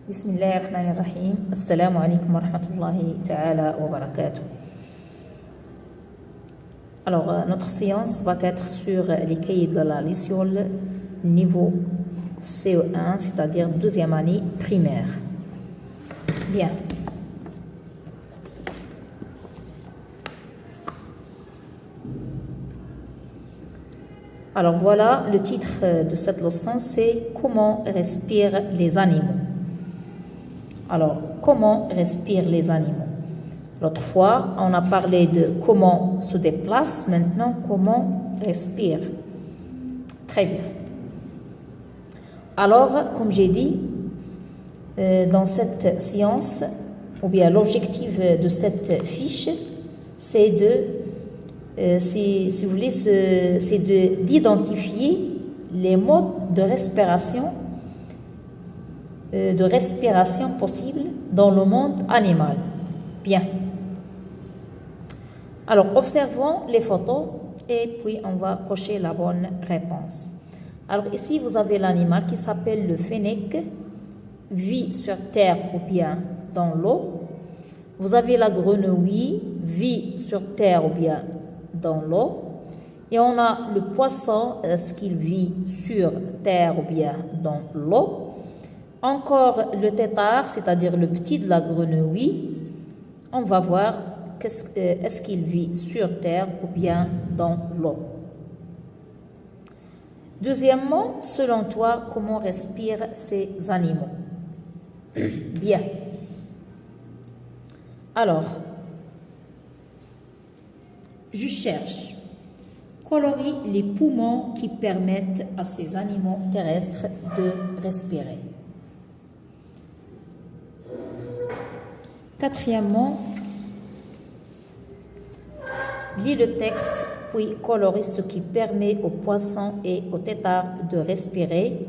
Bismillahirrahmanirrahim. Assalamu alaikum wa rahmatullahi ta'ala wa barakatuh. Alors, notre séance va être sur les cahiers de la Luciole niveau CE1, c'est-à-dire deuxième année primaire. Bien. Alors voilà, le titre de cette leçon, c'est « Comment respirent les animaux ?» Alors, comment respirent les animaux? L'autre fois, on a parlé de comment se déplacent, maintenant comment respirent. Très bien. Alors, comme j'ai dit, dans cette séance, ou bien l'objectif de cette fiche, c'est de, si vous voulez, c'est d'identifier les modes de respiration possibles dans le monde animal. Bien. Alors, observons les photos et puis on va cocher la bonne réponse. Alors, ici, vous avez l'animal qui s'appelle le fennec, vit sur terre ou bien dans l'eau. Vous avez la grenouille, vit sur terre ou bien dans l'eau. Et on a le poisson, est-ce qu'il vit sur terre ou bien dans l'eau? Encore le tétard, c'est-à-dire le petit de la grenouille. On va voir est-ce qu'il vit sur terre ou bien dans l'eau. Deuxièmement, selon toi, comment respirent ces animaux? Bien. Alors, je cherche. Colorie les poumons qui permettent à ces animaux terrestres de respirer. Quatrièmement, lis le texte, puis colorie ce qui permet aux poissons et aux têtards de respirer.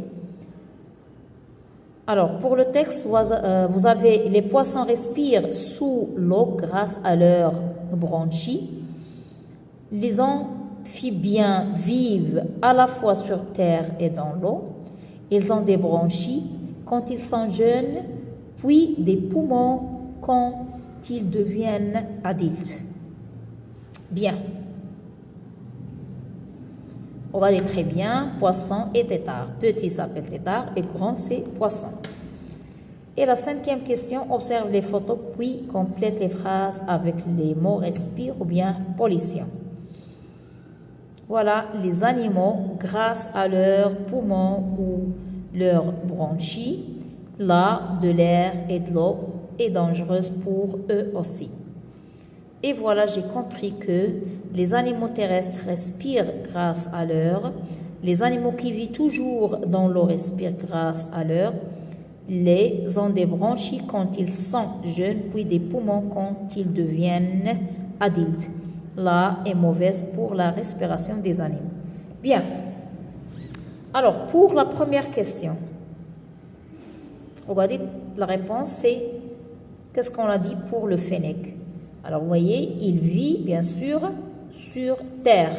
Alors, pour le texte, vous avez les poissons respirent sous l'eau grâce à leurs branchies. Les amphibiens vivent à la fois sur terre et dans l'eau. Ils ont des branchies quand ils sont jeunes, puis des poumons quand ils deviennent adultes. Bien. On va dire très bien, poisson et tétard. Petit s'appelle tétard et grand c'est poisson. Et la cinquième question, observe les photos puis complète les phrases avec les mots respire ou bien pollution. Voilà, les animaux, grâce à leurs poumons ou leurs branchies, là, de l'air et de l'eau est dangereuse pour eux aussi. Et voilà, j'ai compris que les animaux terrestres respirent grâce à l'air, les animaux qui vivent toujours dans l'eau respirent grâce à l'air, les ont des branchies quand ils sont jeunes, puis des poumons quand ils deviennent adultes. Là est mauvaise pour la respiration des animaux. Bien. Alors, pour la première question, regardez, la réponse c'est qu'est-ce qu'on a dit pour le fennec? Alors, vous voyez, il vit, bien sûr, sur terre.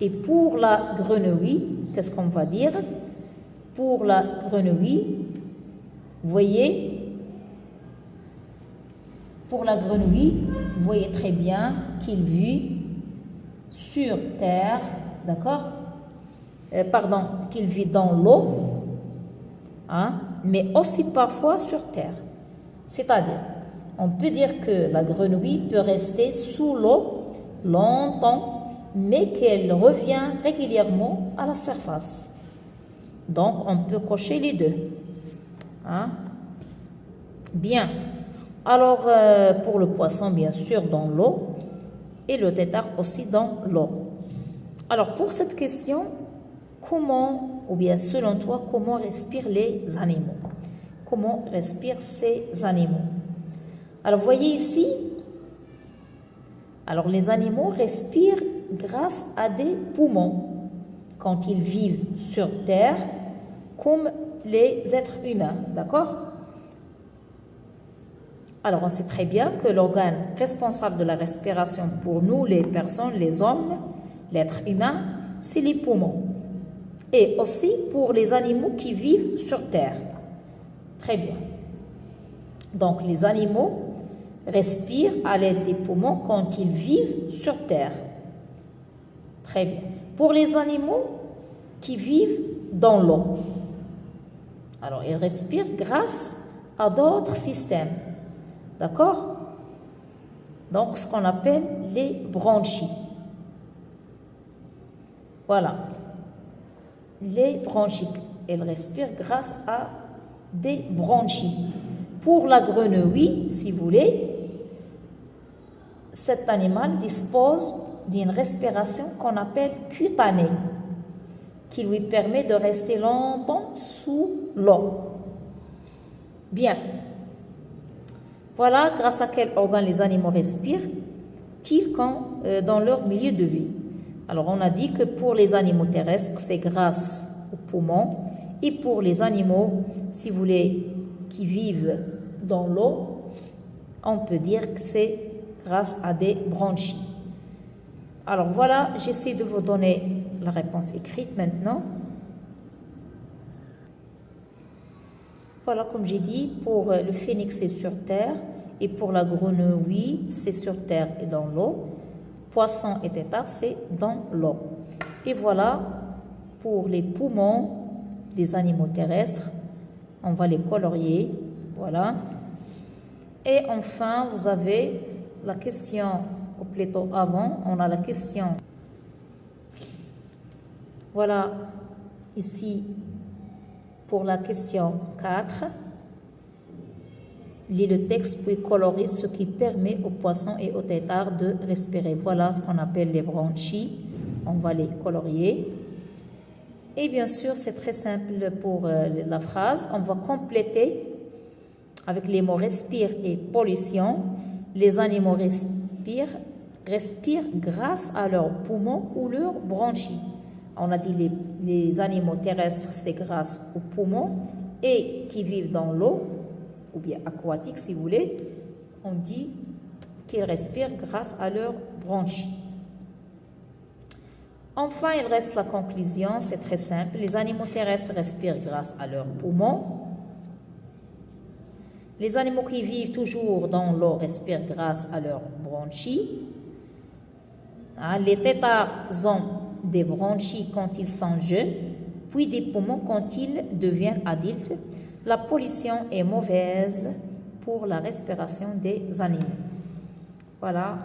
Et pour la grenouille, qu'est-ce qu'on va dire? Pour la grenouille, vous voyez, pour la grenouille, vous voyez très bien qu'il vit sur terre, d'accord? Qu'il vit dans l'eau, hein, mais aussi parfois sur terre. C'est-à-dire, on peut dire que la grenouille peut rester sous l'eau longtemps, mais qu'elle revient régulièrement à la surface. Donc, on peut cocher les deux. Hein? Bien. Alors, pour le poisson, bien sûr, dans l'eau, et le tétard aussi dans l'eau. Alors, pour cette question, comment, ou bien selon toi, comment respirent les animaux? Comment respirent ces animaux? Alors, vous voyez ici, alors les animaux respirent grâce à des poumons quand ils vivent sur terre, comme les êtres humains, d'accord? Alors, on sait très bien que l'organe responsable de la respiration pour nous, les personnes, les hommes, l'être humain, c'est les poumons. Et aussi pour les animaux qui vivent sur terre. Très bien. Donc, les animaux respirent à l'aide des poumons quand ils vivent sur Terre. Très bien. Pour les animaux qui vivent dans l'eau, alors ils respirent grâce à d'autres systèmes. D'accord? Donc, ce qu'on appelle les bronchies. Voilà. Les bronchies. Elles respirent grâce à des bronchies. Pour la grenouille, si vous voulez, cet animal dispose d'une respiration qu'on appelle cutanée, qui lui permet de rester longtemps sous l'eau. Bien. Voilà grâce à quel organe les animaux respirent-ils dans leur milieu de vie. Alors, on a dit que pour les animaux terrestres, c'est grâce aux poumons. Et pour les animaux, si vous voulez, qui vivent dans l'eau, on peut dire que c'est grâce à des bronchies. Alors voilà, j'essaie de vous donner la réponse écrite maintenant. Voilà, comme j'ai dit, pour le phénix, c'est sur terre. Et pour la grenouille, c'est sur terre et dans l'eau. Poisson et tétard, c'est dans l'eau. Et voilà, pour les poumons des animaux terrestres, on va les colorier. Voilà. Et enfin, vous avez la question, ou plutôt avant, on a la question. Voilà, ici, pour la question 4, lis le texte puis colorie ce qui permet aux poissons et aux têtards de respirer. Voilà ce qu'on appelle les bronchies. On va les colorier. Et bien sûr, c'est très simple pour la phrase. On va compléter avec les mots respire et pollution. Les animaux respirent grâce à leurs poumons ou leurs bronchies. On a dit les animaux terrestres, c'est grâce aux poumons, et qui vivent dans l'eau, ou bien aquatiques si vous voulez, on dit qu'ils respirent grâce à leurs bronchies. Enfin, il reste la conclusion, c'est très simple. Les animaux terrestres respirent grâce à leurs poumons. Les animaux qui vivent toujours dans l'eau respirent grâce à leurs bronchies. Les têtards ont des bronchies quand ils sont jeunes, puis des poumons quand ils deviennent adultes. La pollution est mauvaise pour la respiration des animaux. Voilà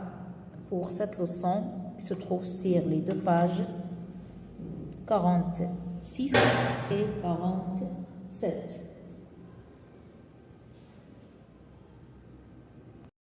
pour cette leçon qui se trouve sur les 2 pages 46 et 47.